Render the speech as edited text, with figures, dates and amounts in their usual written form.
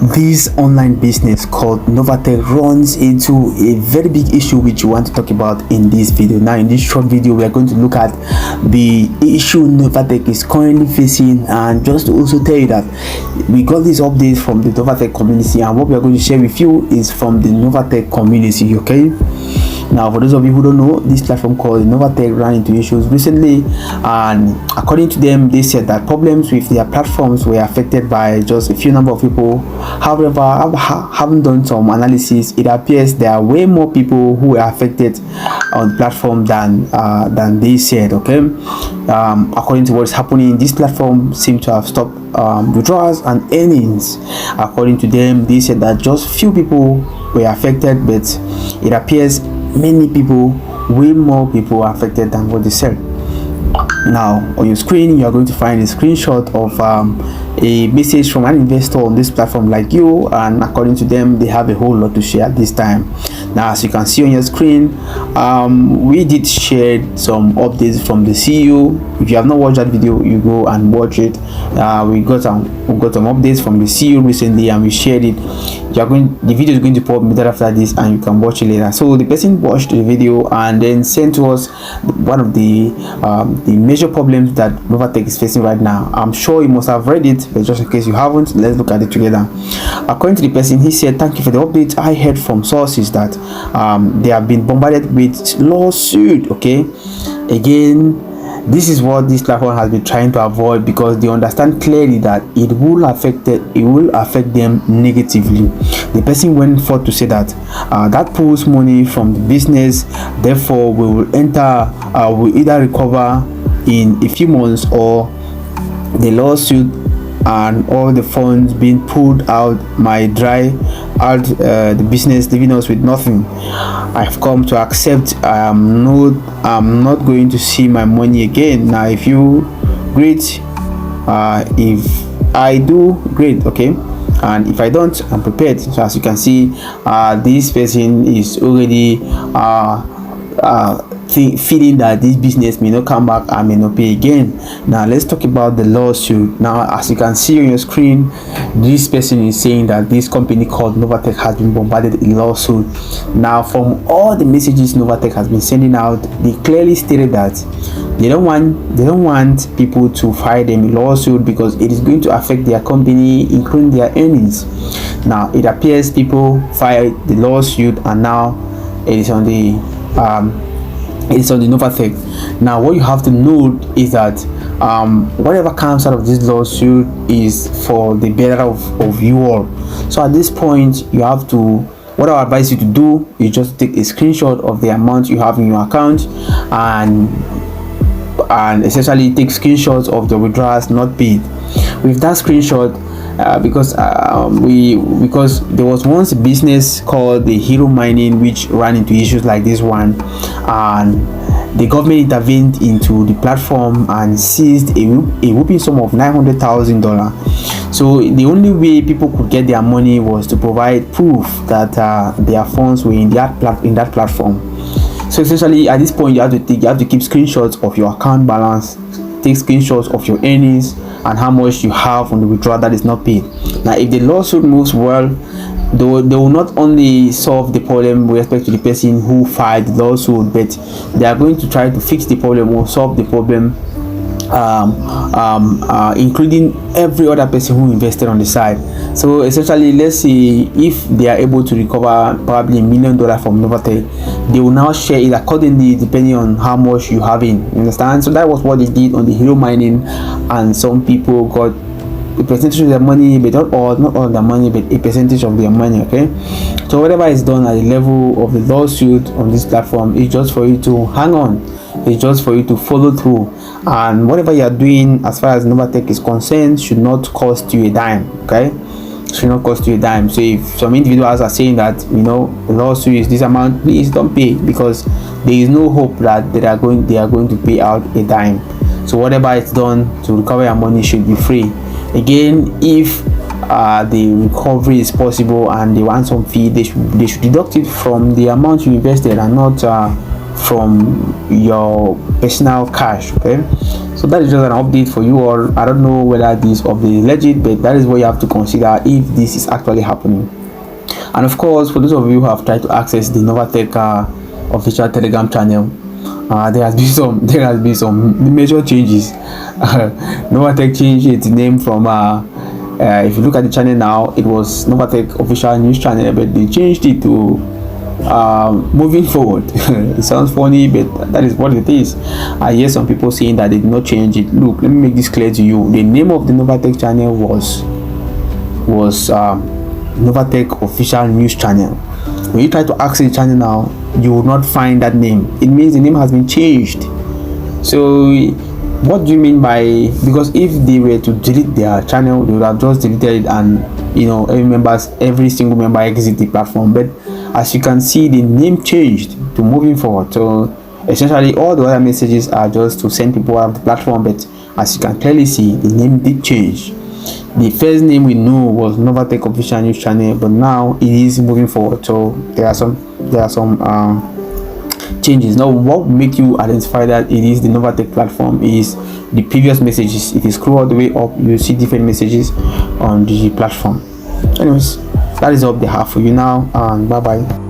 This online business called Novatech runs into a very big issue which we want to talk about in this video. Now in this short video we are going to look at the issue Novatech is currently facing, and just to also tell you that we got this update from the Novatech community, and what we are going to share with you is from the Novatech community. Okay, now for those of you who don't know, this platform called Novatech ran into issues recently, and according to them they said that problems with their platforms were affected by just a few number of people. However, having done some analysis, it appears there are way more people who were affected on the platform than they said. Okay, according to what's happening, this platform seemed to have stopped withdrawals and earnings. According to them, they said that just few people were affected, but it appears many people, way more people are affected than what they said. Now on your screen you are going to find a screenshot of a message from an investor on this platform like you, and according to them they have a whole lot to share at this time. Now as you can see on your screen, we did share some updates from the CEO. If you have not watched that video, you go and watch it. We got some updates from the CEO recently and we shared it. The video is going to pop immediately after this and you can watch it later. So the person watched the video and then sent to us one of the major problems that Novatech is facing right now. I'm sure you must have read it, but just in case you haven't, let's look at it together. According to the person, he said, "Thank you for the update. I heard from sources that they have been bombarded with lawsuit." Okay, again, this is what this platform has been trying to avoid, because they understand clearly that it will affect them negatively. The person went forth to say that that pulls money from the business, therefore we will either recover in a few months, or the lawsuit and all the funds being pulled out might dry out the business, leaving us with nothing. I've come to accept I'm not going to see my money again. Now if you great, if I do, great, okay, and if I don't, I'm prepared. So as you can see, this person is already feeling that this business may not come back and may not pay again. Now let's talk about the lawsuit. Now as you can see on your screen, this person is saying that this company called Novatech has been bombarded with a lawsuit. Now from all the messages Novatech has been sending out, they clearly stated that they don't want people to file them in lawsuit because it is going to affect their company, including their earnings. Now it appears people filed the lawsuit and now it is on the Novatech. Now what you have to note is that whatever comes out of this lawsuit is for the better of you all. So at this point, you have to, what I advise you to do is just take a screenshot of the amount you have in your account and essentially take screenshots of the withdrawals not paid. With that screenshot, because there was once a business called the Hero Mining which ran into issues like this one, and the government intervened into the platform and seized a whooping sum of $900,000. So the only way people could get their money was to provide proof that their funds were in that platform. So essentially at this point you have to keep screenshots of your account balance, take screenshots of your earnings and how much you have on the withdrawal that is not paid. Now if the lawsuit moves well, they will not only solve the problem with respect to the person who filed the lawsuit, but they are going to try to fix the problem or solve the problem, including every other person who invested on the side. So essentially, let's see if they are able to recover probably $1 million from Novatech. They will now share it accordingly depending on how much you have in. You understand? So that was what they did on the Hero Mining, and some people got a percentage of their money, but not all their money, but a percentage of their money. Okay, so whatever is done at the level of the lawsuit on this platform is just for you to hang on. It's just for you to follow through, and whatever you are doing as far as Novatech is concerned should not cost you a dime. Okay, should not cost you a dime. So if some individuals are saying that, you know, the lawsuit is this amount, please don't pay, because there is no hope that they are going to pay out a dime. So whatever is done to recover your money should be free. Again, if the recovery is possible and they want some fee, they should deduct it from the amount you invested and not from your personal cache. Okay, so that is just an update for you all. I don't know whether this update is legit, but that is what you have to consider if this is actually happening. And of course, for those of you who have tried to access the Novatech official Telegram channel, there has been some major changes. Novatech changed its name from if you look at the channel now, it was Novatech official news channel, but they changed it to moving forward. It sounds funny, but that is what it is. I hear some people saying that they did not change it. Look, let me make this clear to you. The name of the Novatech channel was Novatech official news channel. When you try to access the channel now, you will not find that name. It means the name has been changed. So what do you mean by, because if they were to delete their channel, they would have just deleted it, and every single member exit the platform. But as you can see, the name changed to moving forward. So essentially all the other messages are just to send people out of the platform, but as you can clearly see, the name did change. The first name we knew was Novatech official news channel, but now it is moving forward. So there are some changes. Now what will make you identify that it is the Novatech platform is the previous messages. If you scroll all the way up, you see different messages on the platform. Anyways, that is all they have for you now, and bye bye.